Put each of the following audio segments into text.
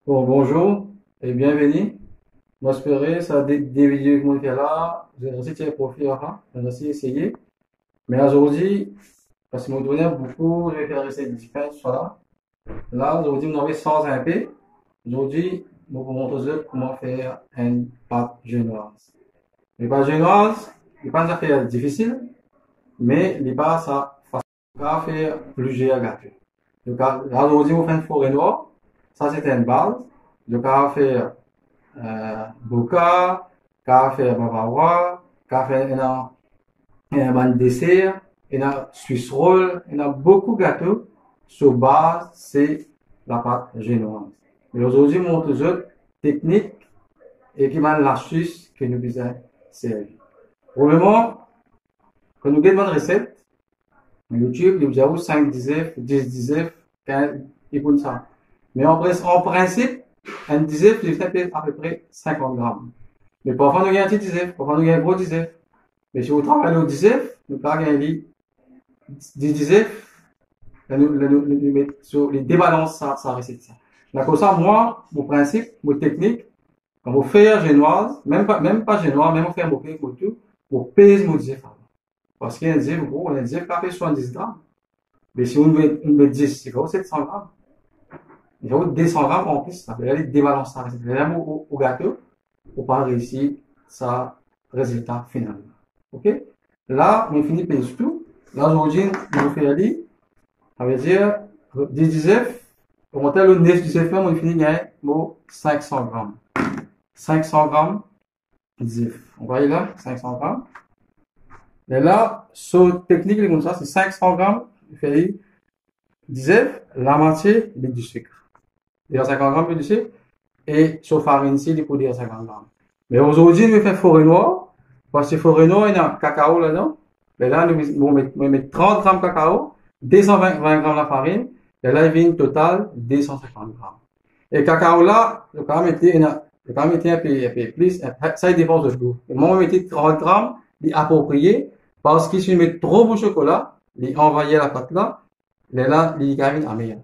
Bon, bonjour et bienvenue. Moi, j'espère ça des vidéos que moi fais là, j'ai aussi tiré profit là, j'ai aussi essayé. Mais aujourd'hui, parce que mon donné beaucoup, je vais faire essayer différents soit là. Là, aujourd'hui, on avait 100 MP. Aujourd'hui, je vais vous montrer comment faire une pâte génoise. Les pâtes génoises, les pas une affaire difficile, mais les pâtes, ça, va faire plusieurs gâteaux. Donc, là, aujourd'hui, on fait une forêt noire. Ça, c'était une base. Donc, on va faire Boca, café Bavarois, café un ban dessert, il y a Swiss roll, il y a beaucoup de gâteaux. Sur base, c'est la pâte génoise. Mais aujourd'hui, mon autre technique et qui m'a l'astuce que nous faisons servir. Pour le moment, quand nous gagnons une recette, YouTube, nous avons 5 10 10 15 et pour ça. Mais en principe, un disef, il fait à peu près 50 grammes. Mais parfois, nous avons un petit disef, parfois, nous avons un gros disef. Mais si vous travaillez au disef, nous avons un lit 10 disef, nous mettons sur les débalances ça recette. Donc, comme ça, moi, mon principe, mon technique, quand vous faites génoise, même pas génoise, même vous faites un bouquet pour tout, vous pèsez mon disef. Parce qu'il y a un disef, gros, un disef qui a fait 70 grammes. Mais si vous mettez 10, c'est quoi, 700 grammes. Il faut 200 grammes en plus, ça veut dire débalancer ça. Même au gâteau, pour pas réussir ça résultat final. Ok? Là, on finit par tout. Là, aujourd'hui, on fait aller. Ça veut dire, 10 19, pour monter le 9 19, on finit gagner 500 grammes. 500 grammes, 19. On va y là, 500 grammes. Et là, sur technique, comme ça, c'est 500 grammes, il fait 19, la moitié, il est du sucre. Il y a 50 grammes de sucre. Et sur farine ici, il faut dire 50 grammes. Mais aujourd'hui, nous faisons forêt noire. Parce que forêt noire, il y a cacao là-dedans. Et là, nous mettons 30 grammes de cacao, 220 grammes de farine. Et là, il vient une total 250 grammes. Et cacao là, je vais mettre un peu plus. Ça, il dépend de tout. Et moi, je vais mettre 30 grammes, approprié. Parce que si je mets trop de chocolat, il envoyer la pâte là, et là, il y a une amère.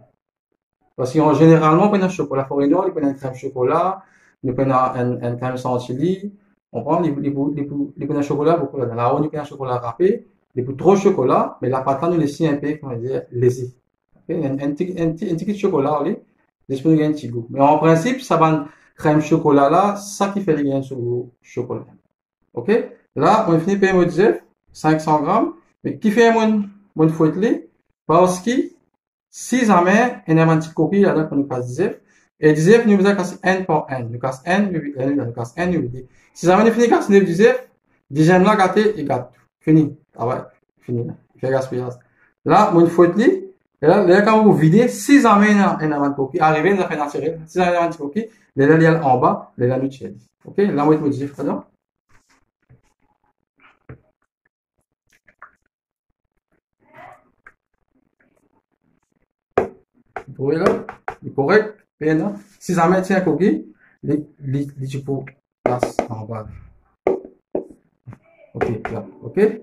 Parce qu'en généralement, on prend un chocolat forêt noire, on prend un crème chocolat, on prend un crème chantilly, on prend les un chocolat, beaucoup là. Là, on prend un chocolat râpé, les trop chocolat, mais la pâte là, nous laisse un peu, comment dire, léger. Okay? Un petit chocolat, on laisse un petit goût. Mais en principe, ça va crème chocolat là, ça qui fait les gains sur le chocolat. Ok? Là, on finit par me dire 500 grammes, mais qui fait mon fouettelé, parce que si jamais il y a une petite coquille là-dedans pour nous casser 10, et 10, nous faisons casser N par N. Nous casse N, nous casse N, nous dit. Si jamais nous finissons casser 9 10, 10 là gâté, il gâte. Fini. Ah ouais, fini là. Il fait gaspillage. Là, mon fouettelé, et là, quand vous videz, si jamais il y a une petite coquille, arrivez, nous avons fait naturel. Si jamais il y a une petite coquille, là, il y a en bas, là, nous tiens. Ok? Là, moi, je vous dis, là. Vous voyez là, il est correct. Et là, si jamais tu as un coquille, tu peux place en bas. Ok, là, ok.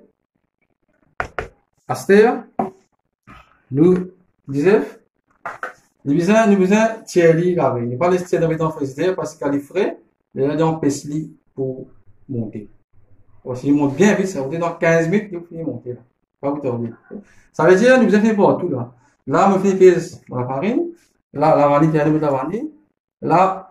Aster, nous disons, nous besoin tirer avec. Nous pas laisser tirer dans le frigidaire parce qu'il est frais, et là, on pèse pour monter. Si il monte bien vite, ça va dans 15 minutes, il finit de monter là. Pas vous tourner. Ça veut dire, nous besoin faire partout là. Là, on fait la farine. Là, la vanille, il y la vanille. Là,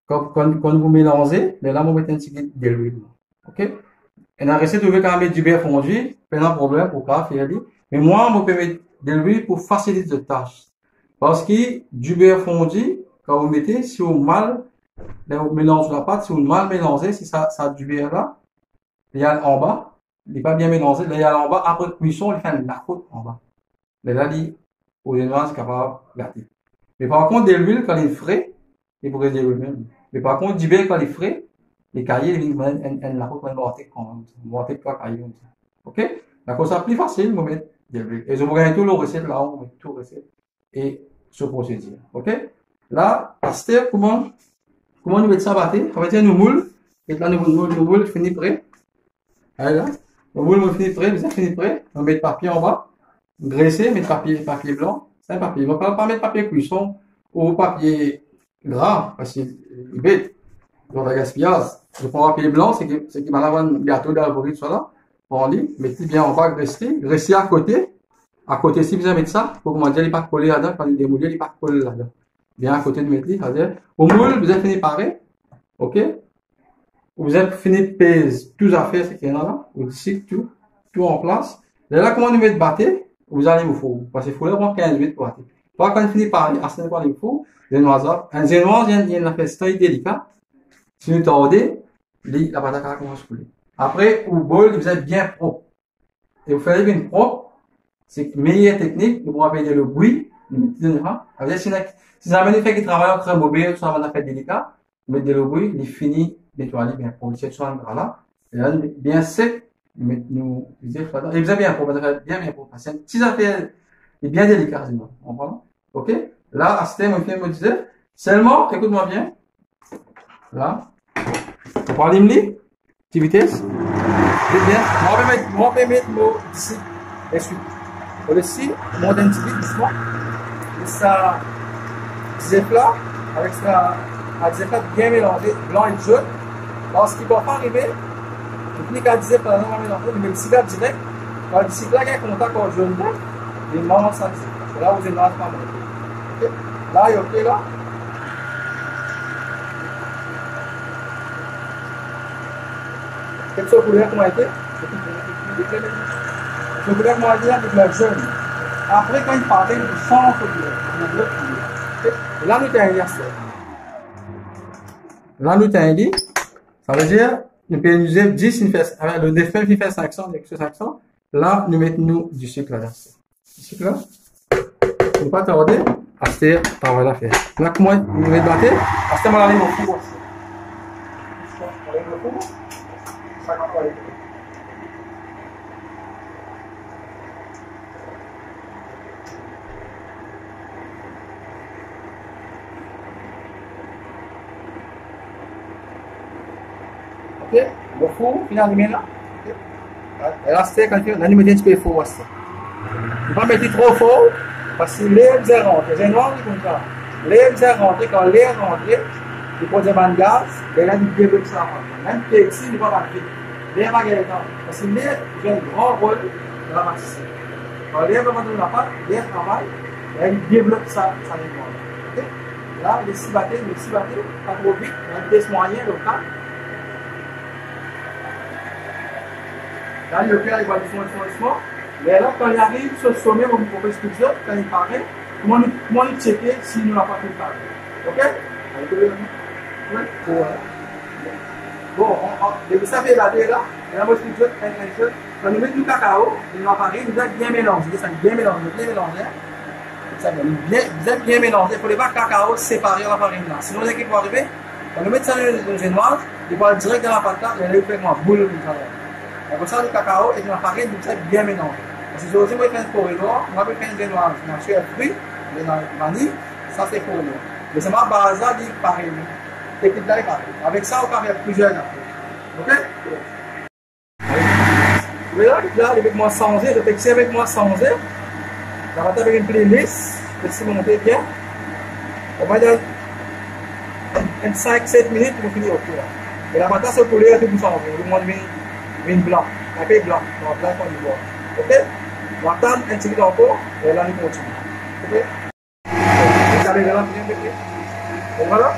quand vous mélangez, là, vous mettez un petit peu de l'huile. Ok? Et dans la recette, vous pouvez quand même mettre du beurre fondu. Pas de problème pour pas faire. Mais moi, je peux mettre de l'huile pour faciliter la tâche. Parce que du beurre fondu, quand vous mettez, si vous mal, là, vous mélangez la pâte, si vous mal mélangez, si ça a du beurre là, il y a en bas, il n'est pas bien mélangé, là, il y a en bas, après cuisson, il fait une croûte en bas. Là, il au général, c'est capable de gâter. Mais par contre, de l'huile, quand il est frais, il pourrait dire lui-même. Mais par contre, du beurre, quand il est frais, les cahiers, ils viennent la route, monter quoi, cahiers. Ok? Donc, ça plus facile, vous mettre de l'huile. Et je vous gagne tout le recette là, on met tout le recette. Et ce procédure. Ok? Là, pasteur, comment nous mettons ça à battre? On va dire, nous moule. Et là, nous moule, fini prêt. Allez là. Nous moule, fini prêt, vous êtes fini prêt. On met le papier en bas. Graisser, mettre papier blanc, c'est un papier. On ne va pas mettre papier cuisson ou papier gras, parce qu'il est bête. Donc, la gaspillage. Je prends un pied blanc, c'est qu'il m'a un gâteau d'algorithme, soit là. On dit, mettez bien en bas, restez à côté. À côté, si vous avez ça, pour comment dire, il n'est pas collé là-dedans, quand il est démoulé, il n'est pas collé là-dedans. Bien à côté de mettre, c'est-à-dire, au moule, vous avez fini pareil. OK? Vous avez fini de peser tout à fait ce qu'il y en a là. Vous dites tout en place. Là, comment nous mettre battre, vous allez vous faut. Parce qu'il faut le prendre 15 minutes pour battre. Quand il finit par à ce moment-là, il faut, les noisettes. Un zénoise, il y a une affaire très délicat. Si vous tordez, la pâte à caractère commence à couler. Après, au bol, vous êtes bien propre. Et vous faites bien propre. C'est une meilleure technique. Vous pouvez appeler le bruit. Si vous avez fait qui travaille en crème mobile, ça va faire délicat. Vous mettez le bruit, il finit nettoyer bien propre. C'est ça, là. Et là, bien sec. Nous, et vous avez bien propre. Bien propre. C'est une petite affaire, bien délicat, sinon. On comprend? OK? Là, à ce thème, on me disait, seulement, écoute-moi bien. Là. On parle d'imli, petite vitesse. C'est bien. Moi, je vais mettre mon ici. Et puis, pour le ci, mon identité, doucement. Et ça, zèbre là, avec ça, zèbre là bien mélangé, blanc et jaune. Alors, ce qui ne va pas arriver, je finis qu'à zèbre là, on va mélanger, mais le cigare direct. Quand le cigare qui est contact avec le jaune, il mange ça. Là, vous êtes dans le pas mal. Là, il est OK là. Quelle soit la couleur comment était? La couleur comment était avec la jaune. Après, quand il parlait, il change de couleur. Là, nous avons un là, nous avons un lit. Ça veut dire, nous pouvons utiliser 10, le défunt qui fait 500, avec ce 500. Là, nous mettons du sucre là-dedans. Du sucre là. Il ne faut pas tarder à ce travail là faire. Là, comment nous mettons battre? À ce moment-là, on va aller au four. On va aller au four. Ça va pas aller. OK? Le four, finalement, là. Et là, c'est quand on a mis un petit peu fort. Il ne faut pas mettre trop fort, parce que l'air est rentré. C'est noir comme ça. L'air est rentré, quand l'air est rentré, il faut des bandes de gaz, et là, il développe ça. Même ici, il ne va pas battre. L'air va gagner le temps. Parce que l'air joue un grand rôle dans la pâtisserie. Quand l'air va dans la pâte, l'air travaille, et là, il développe ça. OK? Là, les 6 battés, pas trop vite, la vitesse moyenne, le temps. Là, le père, il va doucement. Mais là, quand il arrive sur le sommet, on vous propose tout ça, quand il paraît, comment nous checker si nous n'avons pas tout parlé. OK? Bon, vous savez la là, et là, moi, je suis quand nous mettons du cacao, il va paraître, vous êtes bien mélangé. Ça bien mélangé. Vous êtes bien mélangé. Il ne faut pas que le cacao séparé la farine là. Sinon, ce qui peut arriver, quand nous mettons ça dans le génoise, il va direct dans la patate, il va faire une boule comme ça. On va faire du cacao et de la farine, vous êtes bien mélangé. Parce que si vous faites un corridor, on va faire une génoise. On va faire un fruit, la vanille, ça c'est corridor. Mais c'est ma base là, dit pareil. Technique là est pareil. Avec ça, on va faire plusieurs affaires. OK? Mais là, avec moi changer, je texte avec moi changer. On va avec une playlist, si vous montez bien. On va dire 5-7 minutes pour finir au tour. Et la matin, c'est pour les tout changer. Le monde vient blanc, un peu blanc, blanc qu'on y voit. OK? On va attendre un petit peu encore, et là, nous continuons. OK? Vous avez là, bien, voilà.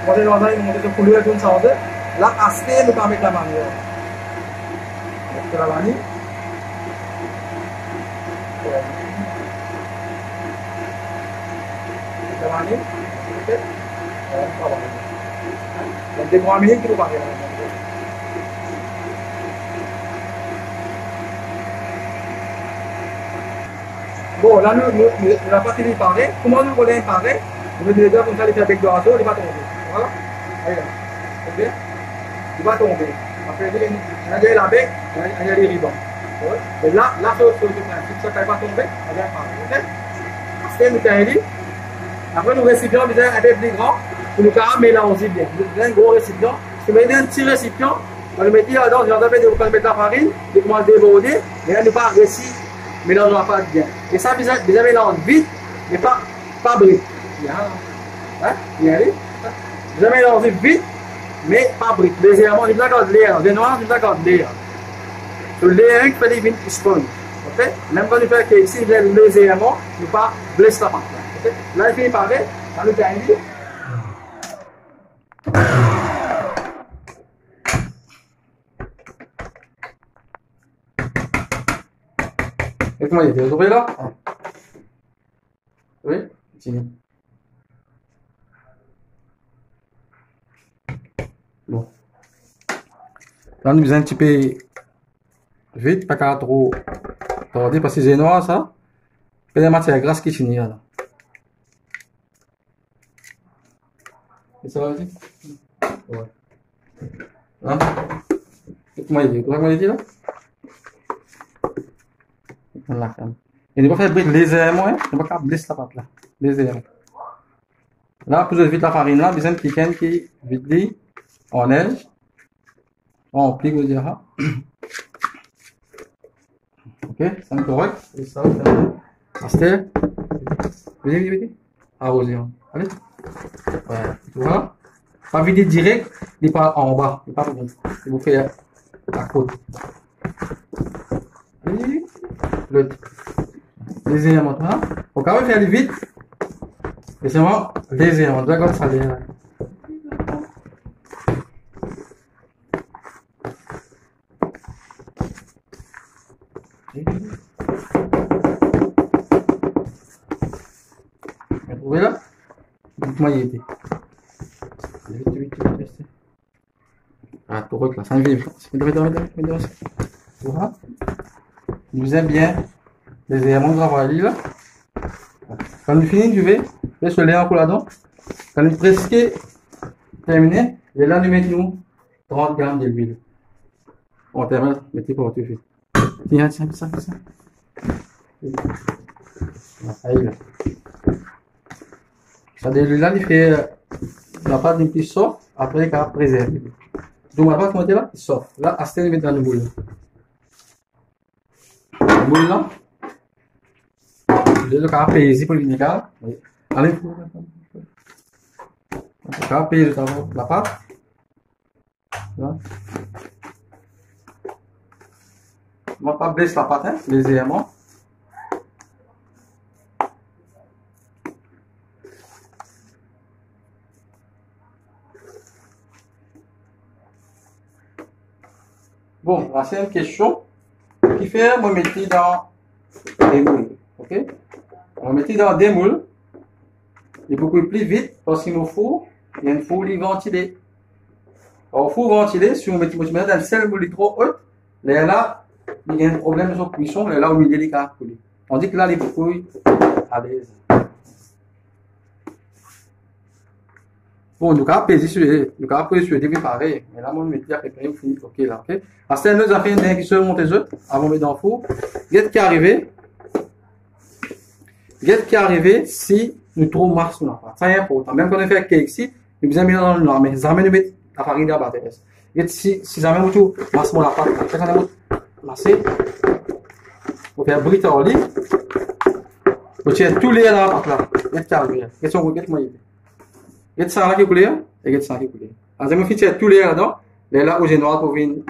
On va aller dans la couleur de changer. Là, aspect, nous allons mettre la vanille. La vanille. La vanille. OK? Donc, des 3 minutes, nous allons faire. Bon, là, nous n'avons pas fini de parler. Comment nous voulons parler? Nous devons déjà comme ça, les faire avec le râteau, il va tomber. Voilà. Allez là. OK? Il va tomber. Après, on a la bec, on a les ribans. Et là, c'est le principe. Ça, quand il va tomber, on vient parler. OK? Après, nous avons après, nous récipients, nous avons un peu plus grand pour nous mélanger bien. Nous avons un gros récipient. Si vous mettez un petit récipient, on le met là-dedans, on va mettre la farine, on commence à déborder, et là, nous pas récit. Mélange la pâte bien. Et ça, vous mélange vite, mais pas brut. Bien. Hein? Bien allé. Je mélange vite, mais pas brut. Légèrement, il y a de l'air. Le noir, il y a de l'air. Sur l'air, il fait des sponge. Ok? Même quand il fait que ici, il est légèrement, il ne pas blesser la pâte. Ok? Là, il finit par aller, dans le dernier. Et comment il est? Vous trouvez là? Oui? Continue. Bon. Là, nous faisons un petit peu vite, pas trop tarder parce que c'est noir ça. Il y a des matières grasses qui finissent là. Et ça va aussi? Ouais. Hein? Comment il dit? Comment il dit là? Et ne pas faire briller légèrement, hein? Ne pas blesser la pâte là. Légèrement. Là, pour vite la farine là, besoin de quelqu'un qui vite dit en neige. On plie, vous dira. Ok, c'est correct. Et ça, Astère. Vite. Arroser. Allez. Voilà. Tu vois? Pas vider direct, il n'est pas en bas. Il n'est pas bon. Il vous fait à côté. Allez. Légèrement. Hein? Faut quand même faire vite. Et c'est vraiment légèrement. Là, comme ça, là. Vous trouvez là? Dites-moi, il était. Vite. Ah, pour eux, là, 5 minutes. Voilà. Nous aimons bien les éléments de travail là. Quand nous finissons, tu veux, le soleil encore là-dedans. Quand nous presque terminé, et là, nous mettons 30 grammes d'huile. On termine, mettez pour tout fait. Tiens, ça. Ça là, il fait la pâte d'un petit soft, après il a préservé. Donc, la pâte comment là, il sort. Là, à ce niveau dans le moule. Le moule là, le cas payé pour le vinaigre. Allez, le cas payé la pâte. Là. On ne va pas blesser la pâte, hein, légèrement. Bon, là c'est une question qui fait, moi mettre dans des moules, ok? On va mettre dans des moules, il est beaucoup plus vite parce qu'il nous faut, il y a une folie ventilée. Alors, il faut ventiler, si on met dans le seul moule trop haut, là, il y a un problème de cuisson, là où il est délicat. On dit que là, il est beaucoup à l'aise. Bon, nous avons pesé sur le début pareil, mais là, on met à peu près, ok, là, ok. À ce moment-là, nous avons fait une dernière qui se monte les œufs, avant de mettre dans le four. Qu'est-ce qui est arrivé si nous trouvons marche sur la pâte? Ça est important. Même quand on fait un cake ici, nous avons mis dans le noir, mais jamais nous mettre la farine dans la pâte. Si jamais nous trouvons marche sur la pâte, c'est quand nous masser, on fait un briter en lit, on tire tout l'air dans la pâte là. Qu'est-ce qui est arrivé? Qu'est-ce qu'on dit? Il y a ça là qui coule et il y a ça qui coule. Alors, je me fais tout l'air là-dedans. Là où j'ai noir pour venir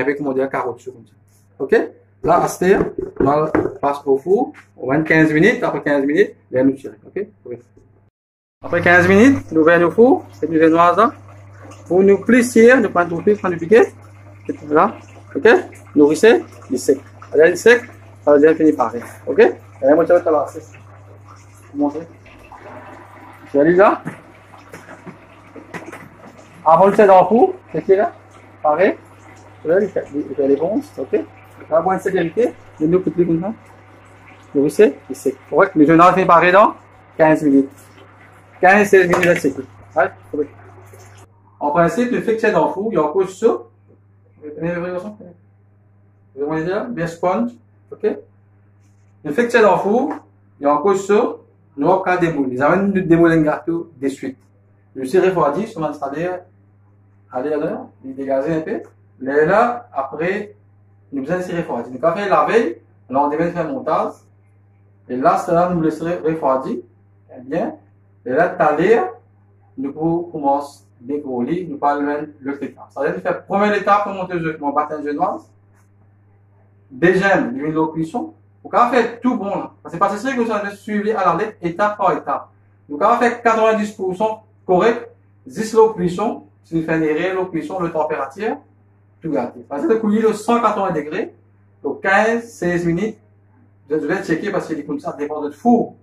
avec mon diable carotte sur comme ça. Ok? Là, à cette heure, on passe au four. On va 15 minutes. Après 15 minutes, là, nous tirons. Ok? Oui. Après 15 minutes, nous venons au four. C'est du noir là. Pour nous plisser, nous prenons tout prendre du piquet. Là. Ok? Nous risser, il sec. Allez, il sec, ça va bien finir pareil. Ok? Allez, moi, je vais te lancer. Vous montrer. Je vais aller là. Avant le set dans le four, c'est qui là? Pareil. Là, il fait les bons, ok? Là, bon, c'est vérité. Il nous coûte comme ça. Vous voyez, il sait. Correct. Mais je n'en fais pareil dans 15 minutes. 15-16 minutes, là, c'est tout. Ouais, oui. En principe, le fait que c'est dans le four, il y a encore ça. Vous voyez là? Bien sponge. Ok? Le fait que c'est dans le four, il y a encore ça. Nous avons qu'à démouler. Ils amènent nous démouler un gâteau de suite. Je suis refroidi sur l'installer à l'air là, il dégage un peu. Là, après, nous besoin de se refroidir. Donc, après la veille, là, on devait faire un montage. Et là, cela nous laisserait refroidir. Eh bien, et là, t'as l'air, nous commençons à décoller, nous parlons l'autre étape. Ça veut dire que la première étape pour monter mon baptême génoise, deuxième, l'eau cuisson. Vous pouvez faire tout bon là. C'est pas ça que vous allez suivre à la lettre, étape par étape. Vous pouvez faire 90% correct, 10 l'eau cuisson, si vous faites une erreur, l'eau cuisson, le température, tout gâté. Parce que couiller le 180 degrés, donc 15, 16 minutes, vous devez checker parce que comme ça dépend de votre four.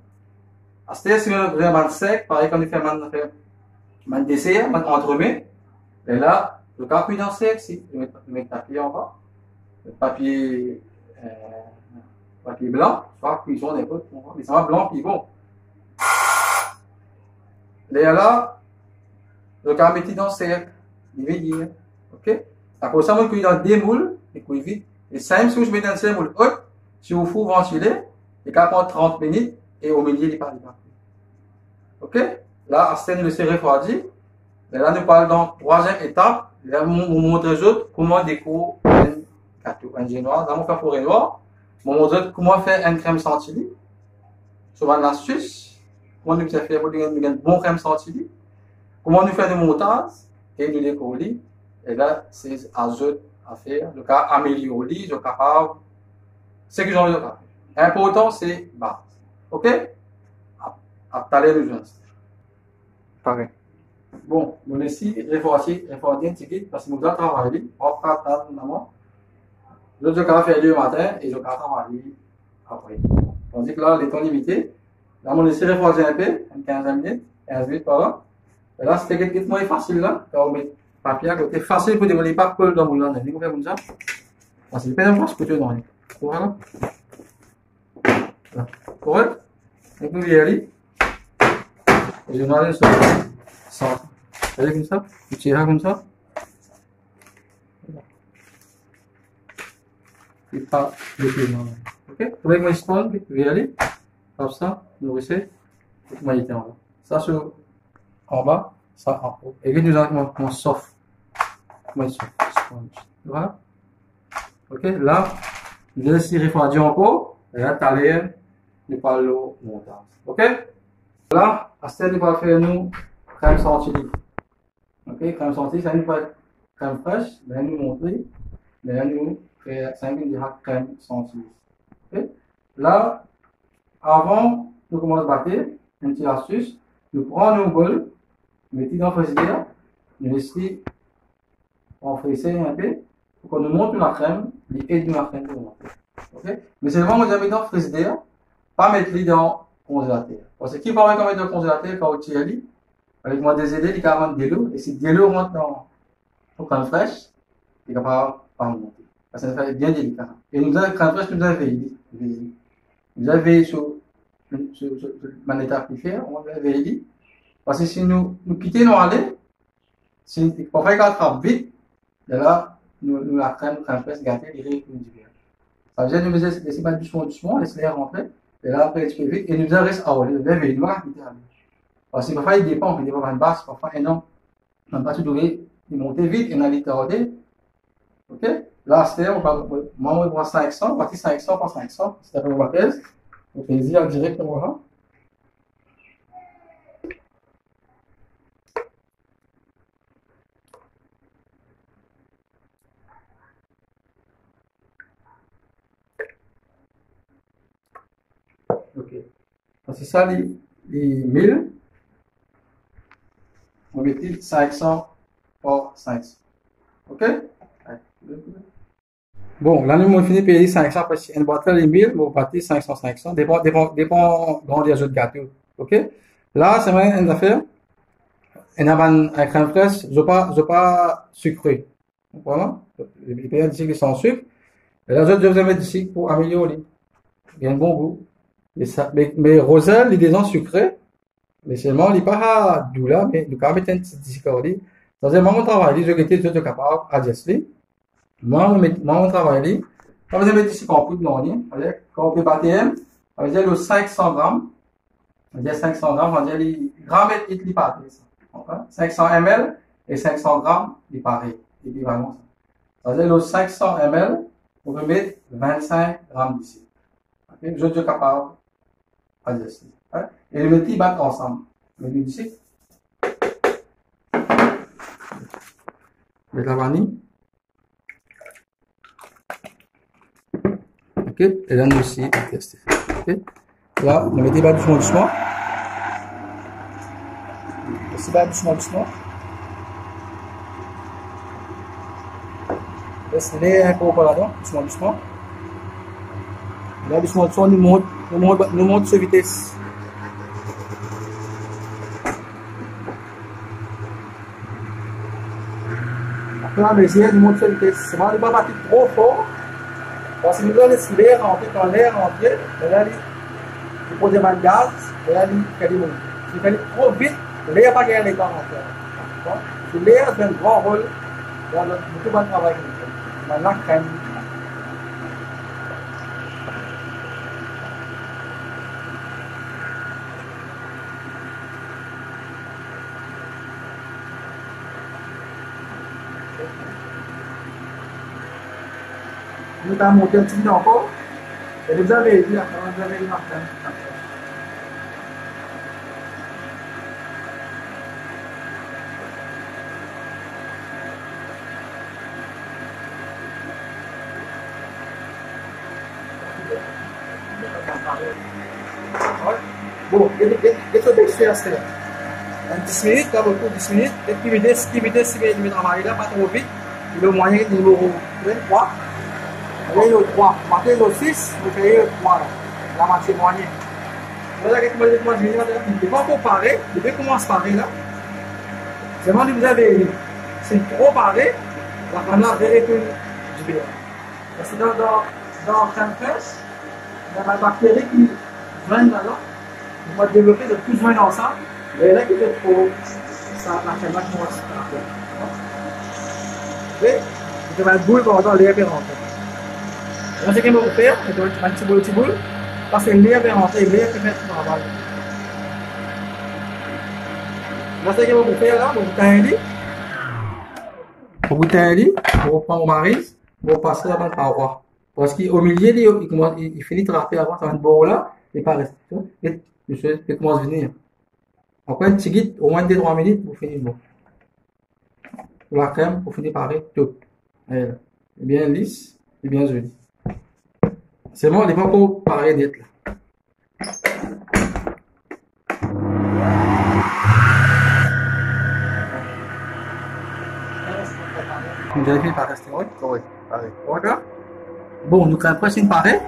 À ce si vous avez un sec, pareil quand vous faites un dessert, un entremets, et là, le cas cuit dans le sec, si vous mettez le papier en bas, le papier, papier blanc, soit cuisson n'importe quoi, mais ça va blanc puis bon. Et là, le cas mettez dans le cercle, il va dire, ok? Après ça, vous cuisez dans des moules, et cuisez vite. Et simple, si vous mettez dans ces moules hautes, si vous four ventilé, il va prendre 30 minutes, et au milieu, il part. Ok? Là, à ce stade, le c'est refroidi. Et là, nous parlons dans la troisième étape. Là, vous montre aux autres comment décorer un gâteau, un génois. Là, on fait pour un noir. On montre aux autres comment faire une crème chantilly. Souvent, l'astuce. Comment nous faire pour une bonne crème chantilly. Comment nous faire des montages et nous décorer. Et là, c'est à eux à faire. Le cas améliorer, je suis capable. C'est que j'ai envie de faire. L'important, c'est base. Ok? À tout à l'heure, nous pareil. Bon, nous ici, réfléchir un petit peu parce que nous devons travailler. On va faire d'abord. Je vais faire le matin et je vais travailler après. Tandis que là, les temps limités. Là, on essaie de réfléchir un peu, 15 minutes par là. Et là, c'était quelque chose de moins facile là. Quand on met le papier à côté, facile pour dévoiler pas que dans mon langue. Vous voyez comme ça? C'est pas vraiment ce que tu as dans les. Voilà. Correct? Donc, nous y allons. Et je vais aller sur le centre. Vous voyez comme ça? Vous tirez comme ça. Et pas le pied dans ok? Avec mon stone, vous y aller. Comme ça, nous laissez. Vous mettez en bas. Ça sur en bas, ça en haut. Et puis nous avons mon soft. Mon soft sponge. Voilà. Ok? Là, nous laissez refroidir encore. Et là, tu as l'air de parler au montage. Ok? Là, à ce stade, nous allons faire nous crème chantilly. Ok, crème chantilly, ça nous fait crème fraîche. Là, nous montrer. Là, nous faire 5 minutes de crème chantilly. Ok? Là, avant, nous commençons à battre. Une petite astuce. Nous prenons nos bol, nous mettons dans le frigidaire, nous laissons enfrisser un peu pour qu'on nous monte la crème, et aide la crème pour monter. Ok? Mais c'est vraiment, vous avez dans le frigidaire, pas mettre-les dans le congélateur. Parce que qui paraît qu'on met dans le congélateur quand on tire les, avec moi des aides, il y a de l'eau, et si de l'eau rentre dans la crème fraîche, il ne va pas monter. Parce que ça fait bien délicat. Et nous avons crème fraîche, nous avons veillé. Nous avons veillé sur la étape qui fait, on va veiller. Parce que si nous quittons nos allées, si pour faire qu'elle attrape vite, et là, nous la crème fraîche gâtée, il est plus bien. Ça veut dire que nous laisser mettre doucement, laisser rentrer, et là, après, un petit peu vite, et nous reste à aller, lever, nous quitter à parce que parfois, il dépend, il dépend d'une basse, parfois, un an, on va tout donner, il monte vite, et on a l'état ok? Là, c'est, on va, moi, on va 500, partir 500 par 500, c'est un peu ma thèse. Donc, vas-y, en direct, on va. Ok. Donc, c'est ça, les 1000. On met 500 par 500. Ok? Bon, là, nous avons fini de payer 500 parce qu'une boîte les 1000, on va partir 500. Dépend grandeur de gâteau. Ok? Là, c'est vrai, une affaire. On a un crème fraîche, je pas sucré. Voilà. Les pays d'ici qui sont sucre. Et là, je vais mettre ici pour améliorer. Il y a un bon goût. Mais Roselle, il est déjà sucré. Mais seulement, il n'est pas doux là, mais nous avons mettre un petit discordie. C'est-à-dire, moi, mon travail, je suis capable d'adjuster. Moi, mon travail, quand vous avez ici qu'on peut donner, quand on peut battre, on va dire le 500 grammes. On va dire 500 grammes, on va dire les grammes et les pareil. 500 ml et 500 grammes, les pareil. Équivalent. Ça veut dire le 500 ml, on peut mettre 25 grammes d'ici. Okay? Je suis capable d'adjuster. Et les mettre, ils battent ensemble. Le met ici. Avec la vanille. Ok, et là, nous aussi, on teste. Ok, là, on met des bas doucement, doucement. Aussi bas doucement, doucement. Laisse-les un peu par là-dedans, doucement, doucement. Là, doucement, doucement, nous monte sur vitesse. Après, on essaie de monter sur vitesse. C'est vraiment, ne pas partir trop fort. Parce que nous allons laisser l'air rentrer, quand l'air rentre, et là, il faut démarrer le gaz, et là, il fait des mouvements. Si il fait trop vite, l'air n'a pas gagné les temps encore. Si l'air fait un grand rôle dans le tout bon travail que nous faisons. Maintenant, crème. Nous avons monté un petit peu encore. Et vous avez dit, vous avez dit, Martin. Bon, et ce texte c'est en 10 minutes, là, beaucoup 10 minutes, et puis il met travailler là, pas trop vite, le moyen numéro 3, et le 3, marquez le 6, vous faites le 3 là, la moitié moyenne. Voilà, moi, je vais pas comparer, je vais commencer par là. C'est moi qui vous avez c'est trop paré, la caméra véhicule du bien. Parce que dans crème fraîche, il y a la bactérie qui vient là-dedans. On va développer de plus ou moins ensemble. Et là, qui est trop, ça, la crème qui va se faire. Et il va être boule pendant l'air est rentré. Là, ce qu'il va faire, c'est un petit boule, parce que l'air est rentré, l'air peut faire tout travail. Là, ce qu'il va faire là, vous taillez un lit. Vous taillez un lit, vous reprenez vos maris, vous passez avant le paroi. Parce qu'au milieu, il finit de râper avant, ça va être beau là, et pas rester. Et il commence à venir. Après, un petit guide, au moins 2-3 minutes, vous finissez bon. Pour la crème, vous finissez par tout. Elle est bien lisse et bien jolie. C'est bon, il n'est pas encore pareil d'être là. Vous avez fini par rester, oui? Oui, pareil. D'accord? Bon, nous crème fraîche, c'est pareil.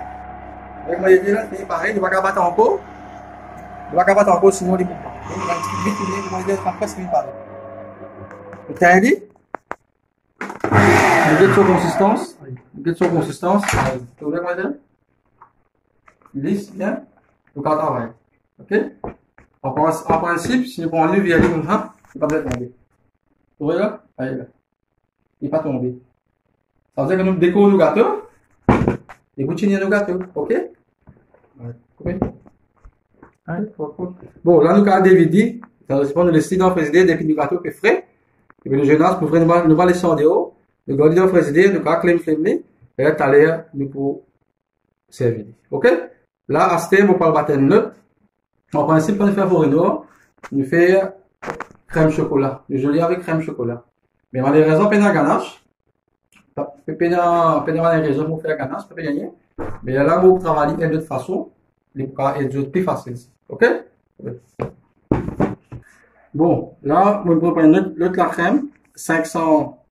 Avec ma idée là, c'est pareil, il va pas battre encore. Il va pas battre encore, sinon il ne peut pas. Il va vite tourner, il va dire crème fraîche, c'est pareil. Vous avez dit? Vous êtes sur consistance. Vous êtes sur consistance. Vous voulez quoi dire? Lisse, bien. Donc, on travaille. Ok? En principe, si nous prenons le via comme ça, il ne va pas tomber. Vous voyez là? Allez là. Il ne va pas tomber. Ça veut dire que nous décorons le gâteau. Et vous tirez le gâteau. Ok? Ouais. Allez, bon, là, nous avons DVD. Ça veut dire que nous laissons dans le frigidaire depuis le gâteau est frais. Et puis, le jeune âge, nous allons laisser en dehors. Nous allons dans le frigidaire, nous allons clean. Et là, tout à l'heure, nous pouvons servir. Ok? Là, à ce thème, on parle de baptême neutre. En principe, quand on fait forino, on fait crème chocolat. Nous joli avec crème chocolat. Mais malheureusement, on a ganache. On a raison pour faire ganache, on peut gagner. Mais là, on travaille de toute façon. Les cas est plus facile. Ok? Bon, là, on va prendre l'autre la crème, 500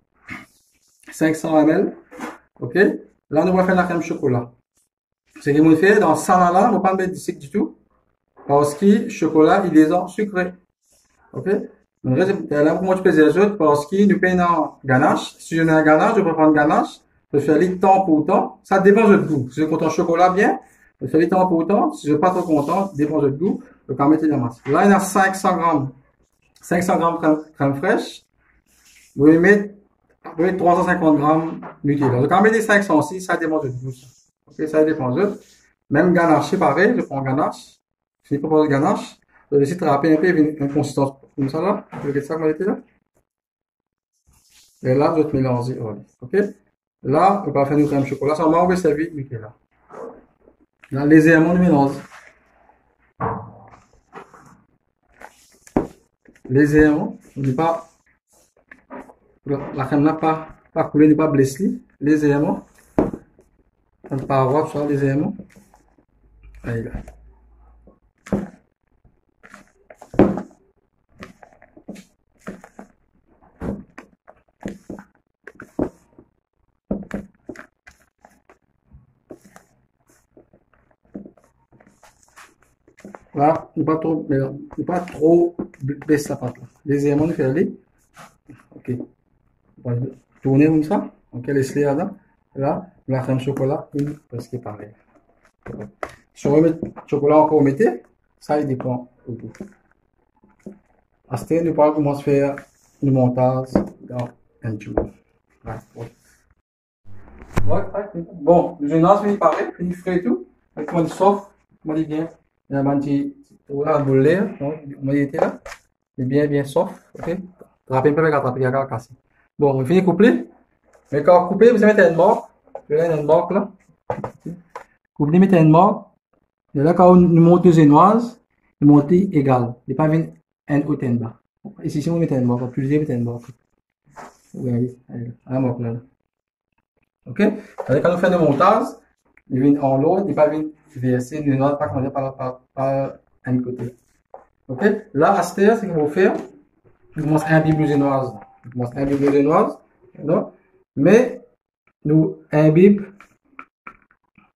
ml. Ok? Là, on va faire la crème chocolat. Ce que vous faites dans ça là, on ne va pas mettre de sucre du tout. Parce que le chocolat, il est en sucré. Ok? Donc là, moi, je peux dire les autres parce que nous payons une ganache. Si je n'ai un ganache, je peux prendre ganache. Je fais les temps pour temps. Ça dépend de votre goût. Si je content chocolat bien, je fais les temps pour temps. Si je ne suis pas trop content, ça dépend de votre goût. Je peux mettre la masse. Là, il y a 500 grammes. 500 grammes crème fraîche. Vous pouvez mettre 350 grammes Nutella. Donc, quand on met des 500 aussi, ça dépend de votre goût. Ok, ça dépend de votre. Même ganache, c'est pareil. Je prends ganache. Je pas de ganache. Je décide de râper un peu une consistance comme ça là. Vous voyez ça, qualité là. Et là, je vais te mélanger. Ok. Là, on va faire une crème chocolat. Ça on va servir Nutella. Là, légèrement, on mélange. Légèrement. On ne dit pas La crème là pas couler, ne pas blesser légèrement. On ne pas avoir ça légèrement. Allez là. Là, ne pas trop baisser la pâte là. Légèrement, nous faire aller. Ok. On va tourner comme ça. Ok, laisse-les là. Là, la crème chocolat, presque pareil. Si on veut mettre chocolat encore, mettez. Ça, il dépend au goût. À ce stade, nous parlons comment se faire une montage dans un tube. Ouais. Bon, le gênant, c'est pareil, fini frais et tout. Avec moi, sauf, moi, dit bien. Il y a un petit, voilà, boule l'air, on m'a dit là. C'est bien soft, ok? Attrapez un peu avec attraper, il y a cassé. Bon, on finit de couper. Mais quand vous coupez, vous mettez une marque. Vous avez une marque là. Vous mettez une marque. Et là, quand vous montez les génoises, vous montez égal. Il n'y a pas un haut et un bas. Ici, si vous mettez une marque, plusieurs mettez une marque. Vous voyez, la marque là. Ok? Alors, quand vous faites le montage, il vient en l'autre, il va venir verser une génoise, pas commencer par un côté. Ok? Là, à ce stade, c'est qu'on va faire. Je commence un bible génoise. Je commence un bible génoise. Non? Mais, nous imbibe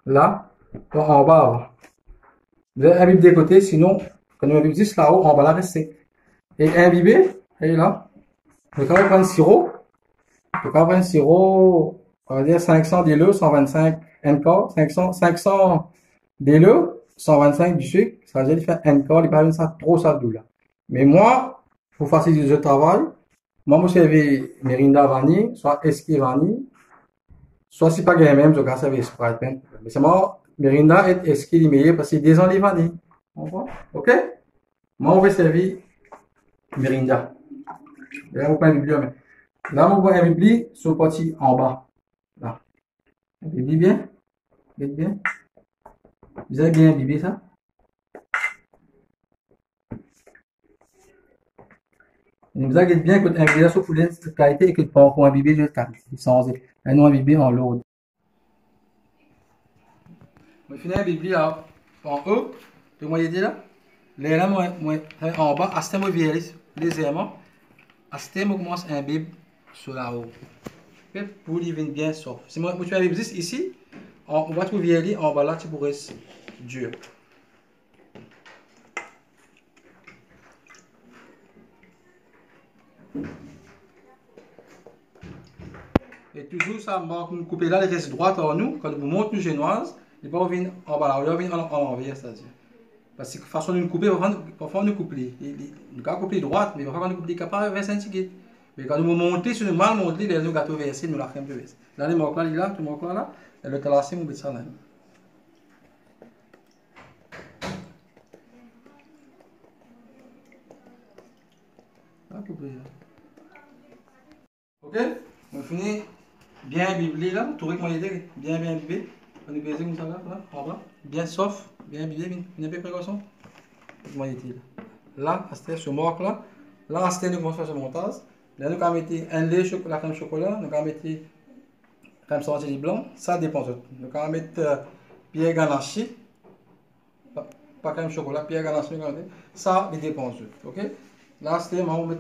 là, en bas. Vous avez imbibé des côtés, sinon, quand nous imbibons juste là-haut, on va la rester. Et imbiber, et là, le cas prendre sirop, on va dire 500 d'eau, 125 encore, 500 d'eau, 125 du sucre, ça veut dire faire encore, il pas ça trop ça doux là. Mais moi, pour faciliter le travail, moi, je servis Mirinda vanille, soit Esquis vanille, soit si pas gagne même, je vais servir Sprite. Mais c'est moi, Mirinda et Esquis les meilleurs parce que c'est des enlèves vanille. Ok? Moi, on va servir Mirinda. Là, vous pouvez bibliothèque, mais là, on va bibliothèque sur le petit en bas. Là. Bibliothèque bien? Bien? Vous avez bien bibliothèque ça? Vous avez bien que un bibliothèque sur poulet de qualité et que pour un bibliothèque de qualité. Sans un nom bibliothèque en lourd. On va finir un bibliothèque en haut. Tu vois, il là? Là, moi, en bas, à ce moment, légèrement. À ce moment, on commence un bib sur la haut. Pour lui venir bien soft. Si moi, tu as juste ici, on va trouver en bas là, tu pourrais dur. Et toujours ça, on coupe là, les restes droites en nous, quand vous montez une génoise, il va revenir en bas là, il va revenir en envers, c'est-à-dire. Parce que façon de nous couper, parfois on nous coupe les. Nous pouvons couper droite, mais parfois on nous coupe les capables vers 5 cm. Mais quand nous montons sur le mal monté, les nous gâteaux versés, nous la crème versée. Là, les marques là, il là, tout le marque là, et le talassé, on met ça là. Là, couper là. Ok? On finit bien biblé là, tout avec mon idée, bien biblé. On est baisé comme ça là, en bas. Bien soft, bien biblé, une peu précaution. Moi, il là, c'était ce marque là. Là, c'était nous commençons à faire ce montage. Là, nous avons mis un lait, la crème chocolat, nous avons mis crème chantilly blanc. Ça dépend. Nous avons mis pierre ganache. Pas crème chocolat, pierre ganache. Ça dépend. Ok? Là, c'était moi, on met.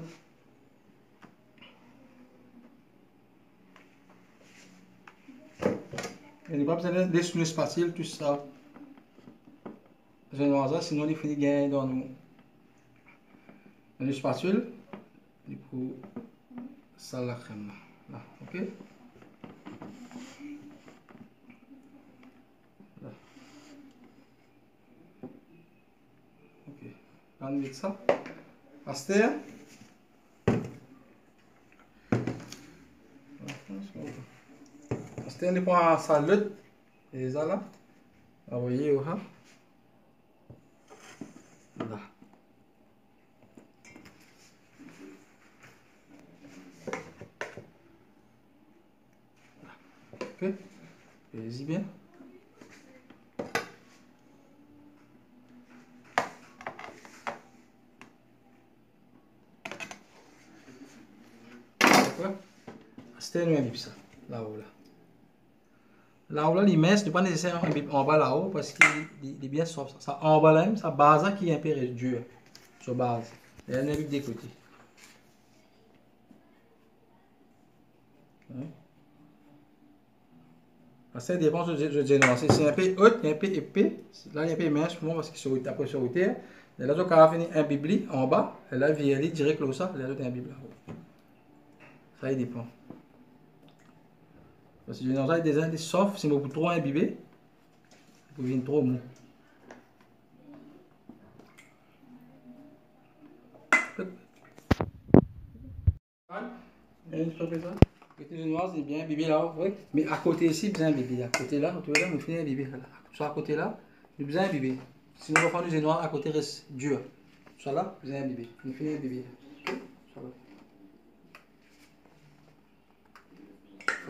Et nous pas besoin de laisser une spatule, tout ça. Je vais ça, sinon il finit gagner dans nous. Une spatule. Du coup, ça la crème là. Ok? Là. Ok. On met ça. Aster. Aster, on prend un salade. Et ça là. Vous voyez où hein? Là. Ok. Allez-y bien. D'accord? c'était un bip ça, là-haut là. Là-haut là, l'immense n'est pas nécessairement un bip en bas là-haut parce qu'il est bien soft. Ça en bas là même, sa base qui est un peu dur, sur base. Il y a un bip des côtés. Hein? Ça dépend de général. C'est un peu haut, un peu épais. Là, il est un peu mince pour moi parce qu'il est après sur le terre. Et là, quand on a fini un bibli en bas, et là, il vient direct comme ça, et là, il y a un bibli là-haut. Ça, il dépend. Parce que généralement, il y a des soft, si vous trop imbibé, vous venez trop mou. Une fois que ça. Côté général, c'est bien imbibé là-haut, oui. Mais à côté ici, bien imbibé. À côté là, tu vois là, vous finissez imbibé. Soit à côté là, bien imbibé. Sinon, on va faire du général à côté reste dur. Soit là, bien imbibé. Vous finissez imbibé. Ok? Soit là.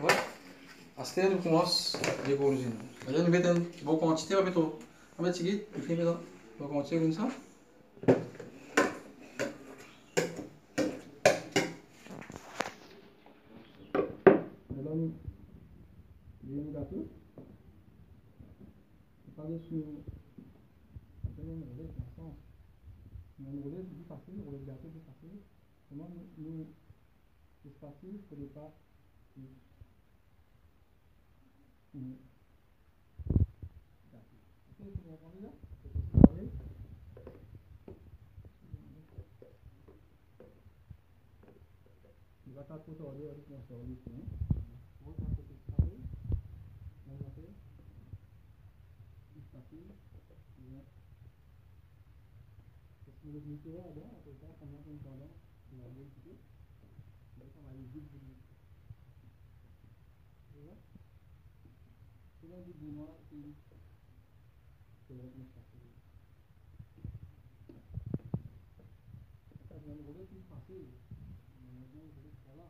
Ouais. Até eu commence les golzinhos. A gente vê vou quantité vai beto. A gente seguir, o que mesmo? Vou quantité comme ça. Là nous viens gâteau. Pas de sous. On roulette dans sens. On roulette plus facile, roulette gâteau plus facile. Comment nous c'est facile pour les pas. Ok, vous comprenez là? Il va taper sur le avec mon sur lui. On va taper sur le on va faire plus facile. Parce que le météo là, après ça, pendant qu'on parle, il va aller un peu. Là, ça va aller vite. Tu vois? C'est là du bout noir qui c'est le plus facile. Ça va le rouler plus facile. Voilà.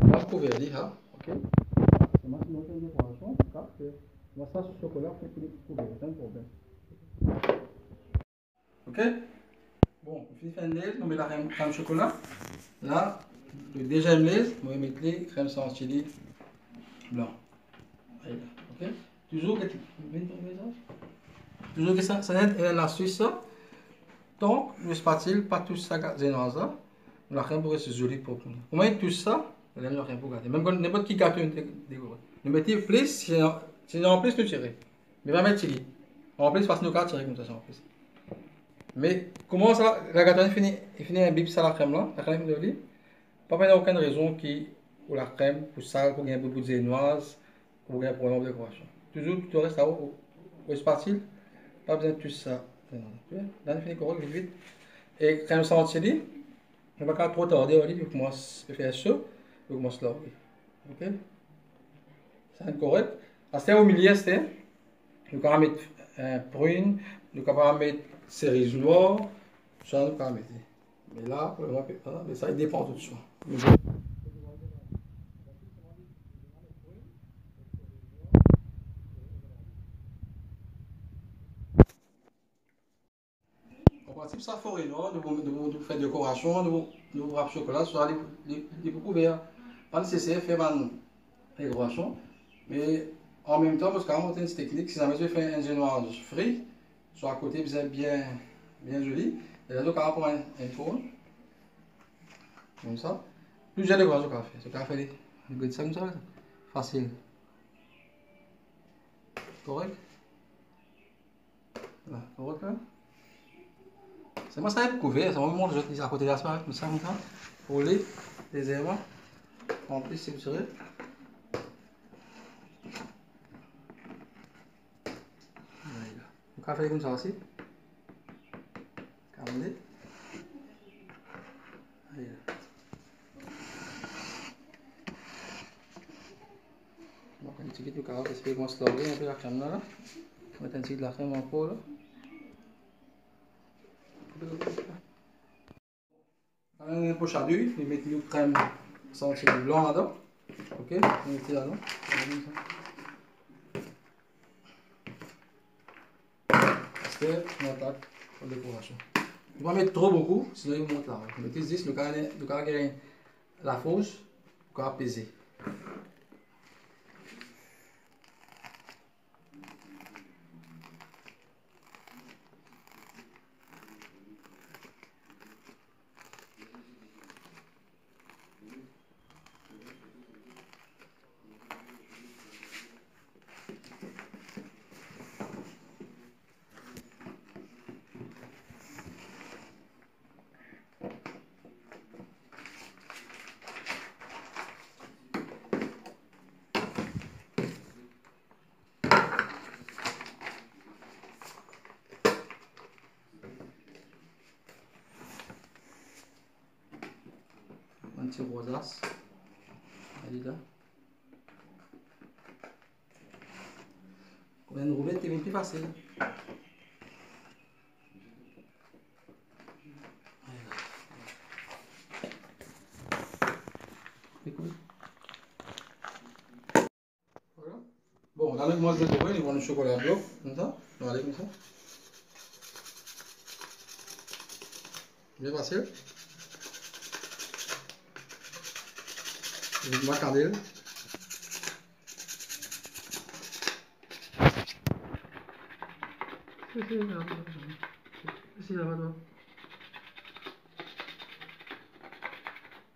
On va couvrir là, ok? C'est maintenant une décoration, car on va ça sur chocolat pour qu'il couvre, c'est un problème. Ok? Bon, on finit de l'aise, on met la crème chocolat. Là, le deuxième l'aise, on va mettre les crèmes chantilly blanc. Ok? Toujours que ça aide une astuce ça. Donc, le spatule, pas tout ça dans ça. La crème pour rester jolie pour nous. Comment tout ça? On aime la crème pour garder. Même quand n'importe qui gâteau décoré. Nous mettons plus, sinon en plus nous tirer. Mais pas mettre chili. En plus, parce que nous tirer comme ça en plus. Mais comment ça, la gâteau il finit un bip ça la crème là, la crème de l'olive. Pas il n'y a aucune raison qui, pour la crème, pour ça, pour gagner beaucoup de génoise, pour gagner un problème de décoration. Toujours, tout reste là au spatule. Pas besoin de tout ça. Là, il finit correct, vite, vite. Et crème chantilly, on va pas trop tarder, olive, je commence à faire ça, je commence là, ok? C'est correct. C'est au milieu, c'est, nous pouvons mettre prune, nous pouvons mettre cerise noire, ça nous pouvons mettre. Mais là, pour le moment, mais ça, il dépend de tout ça. En principe, ça forêt noire, nous faisons décoration, nous wrap chocolat sur les couverts. Pas nécessaire de faire une décoration, mais en même temps, parce qu'on a une technique, si jamais je fais un génoise frit, soit à côté bien joli, et là, je vais prendre un four, comme ça. Plusieurs décorations qu'on fait. Ce qu'on fait, on goûte ça comme ça, facile. Correct? Voilà, correct là? C'est moi ça est couvert, c'est vraiment je dis à côté de la soirée, comme ça, pour les herbes. En plus, c'est serré. Le café comme ça aussi. Caramelé. Donc, un petit peu de café, c'est fait qu'on se lave un peu la crème là. On va mettre un petit peu de la crème en pot là. poche à d'huile, je mets une crème senti blanc là-dedans. Ok, je mets là-dedans. Après, on attaque la décoration. Je ne vais pas mettre trop beaucoup, sinon il monte là. Je mets 10, le cas la fausse, le cas peser. Un petit rosace. Allez là. Une roulette, c'est plus facile. Voilà. Bon, dans le mois de décorer, ils vont le chocolat blanc, comme ça. On va aller comme ça. Bien facile. Avec ma candelle. C'est là-bas.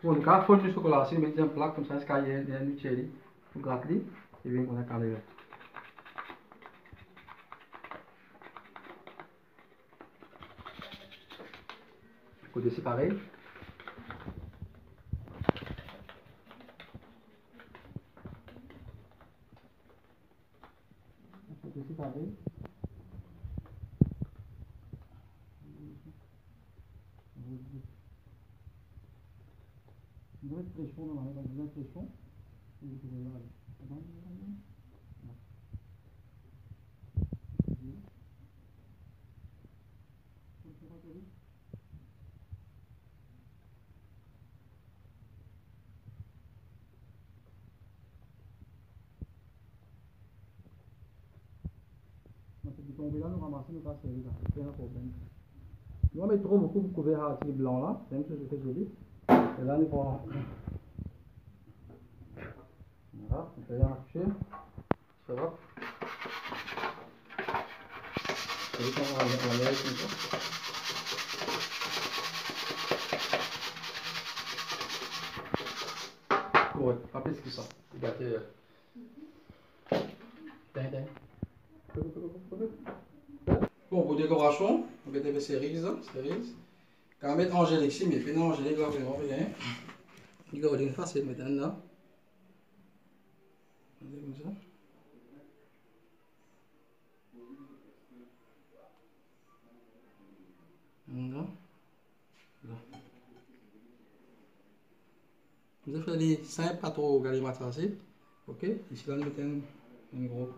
Bon, le cas, faut du chocolat, si vous mettez un plat comme ça, c'est qu'il y a une chérie, vous grattez, et bien on a calé là. Côté c'est pareil. Côté c'est pareil. Vous êtes très chaud, normalement, vous êtes très chaud. Et vous pouvez aller. Vous tombez là, nous ramassons, nous cassons là. C'est un problème. Nous on met trop beaucoup de couverts à tirer blanc là, même si c'est joli. Et là, nous prenons. Voilà, on peut y arracher. Ça va. Et puis on va aller comme ça. Ouais, pas plus que ça. Regardez. Bon, pour décoration, on va mettre des cerises. Quand on met angélique ici, mais puis non, angélique là, vraiment bien. Il va être facile de mettre là. Comme ça. Là. Vous avez fait les simples, pas trop galimatracés. Ok, ici là, nous mettons un gros.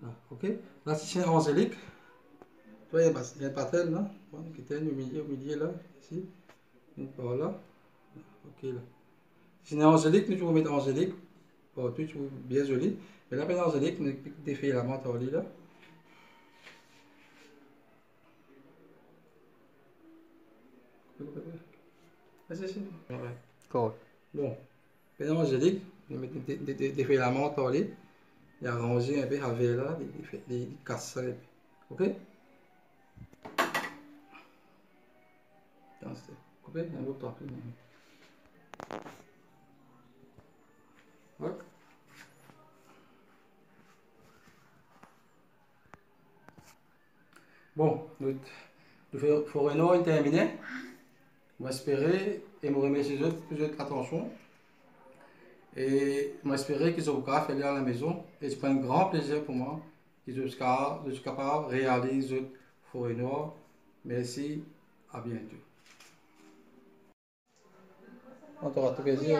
Là, ok. Là, c'est un angélique. Il y a un pattern là, qui est au milieu là, ici. Et par là. Ok là. Si c'est un angélique, nous pouvons mettre angélique. Bon, tout bien joli. Mais là, pour l'angélique, nous défait la menthe en lit là. C'est Bon, pour l'angélique, nous mettons défait la menthe en lit. Et arranger un peu avec là, des casses. Ok? Coupé, un autre temps. Bon, le fourneau est terminé. Je vais espérer et me remercier de votre attention. Et je vais espérer qu'ils ont faire à la maison. Et c'est un grand plaisir pour moi qu'ils soient capables de réaliser le fourneau. Merci, à bientôt. On t'aura tout plaisir.